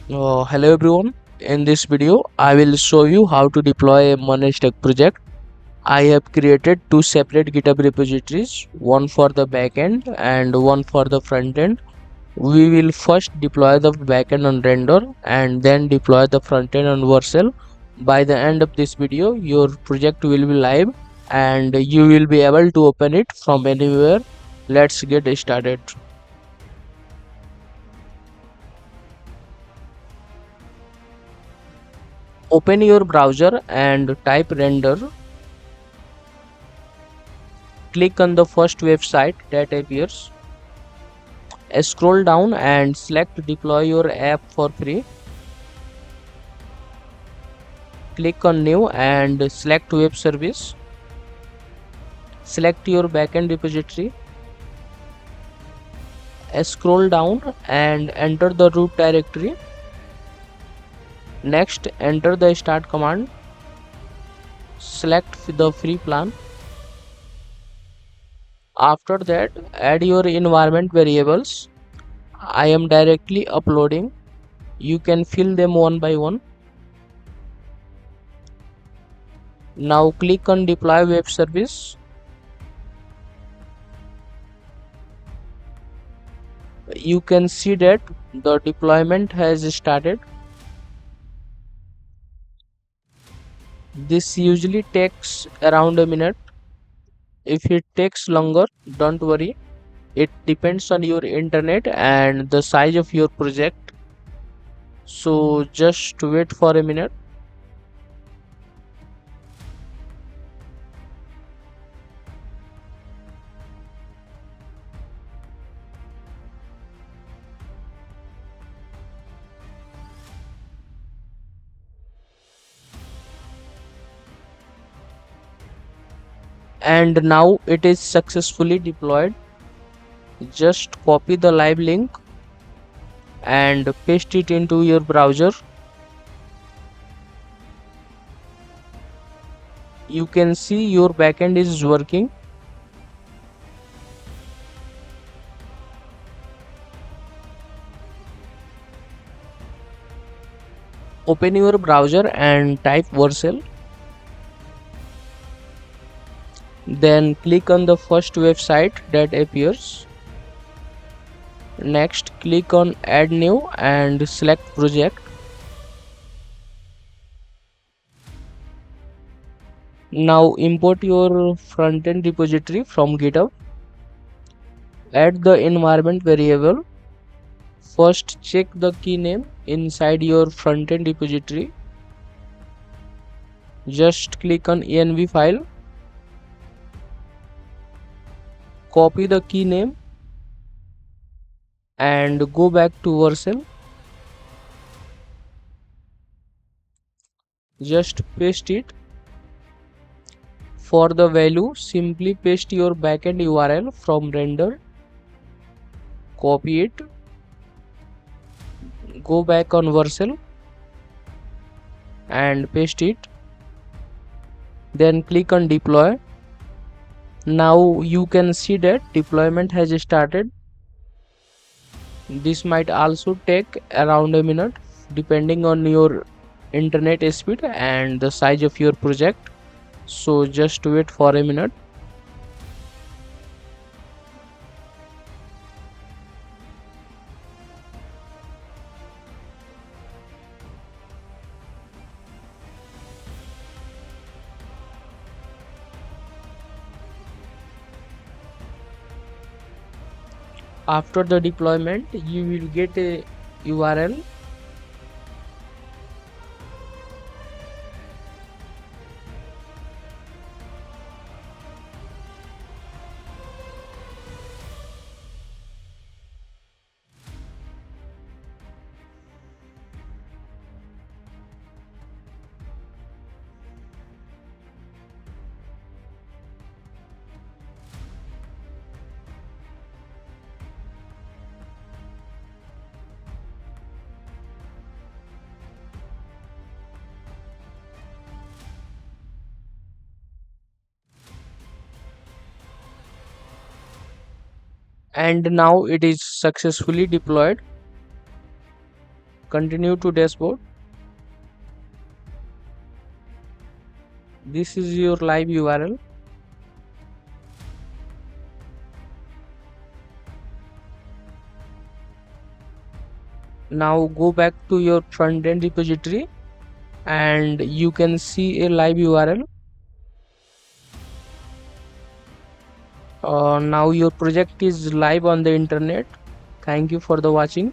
Hello everyone. In this video, I will show you how to deploy a MERN project. I have created two separate GitHub repositories, one for the backend and one for the frontend. We will first deploy the backend on Render and then deploy the frontend on Vercel. By the end of this video, your project will be live and you will be able to open it from anywhere. Let's get started. Open your browser and type render. Click on the first website that appears. Scroll down and select deploy your app for free. Click on new and select web service. Select your backend repository. Scroll down and enter the root directory. Next, enter the start command. Select the free plan. After that, add your environment variables. I am directly uploading. You can fill them one by one. Now click on deploy web service. You can see that the deployment has started. This usually takes around a minute. If it takes longer, don't worry. It depends on your internet and the size of your project. So just wait for a minute. And now it is successfully deployed. Just copy the live link and paste it into your browser. You can see your backend is working. Open your browser and type Vercel. Then click on the first website that appears. Next, click on add new and select project. Now import your frontend repository from GitHub. Add the environment variable. First, check the key name inside your frontend repository. Just click on env file. Copy the key name and go back to Vercel. Just paste it. For the value, simply paste your backend URL from render. Copy it. Go back on Vercel and paste it. Then click on deploy. Now you can see that deployment has started. This might also take around a minute depending on your internet speed and the size of your project. So just wait for a minute. After the deployment, you will get a URL. And now it is successfully deployed. Continue to dashboard. This is your live URL. Now go back to your front-end repository and you can see a live URL. Now your project is live on the internet. Thank you for the watching.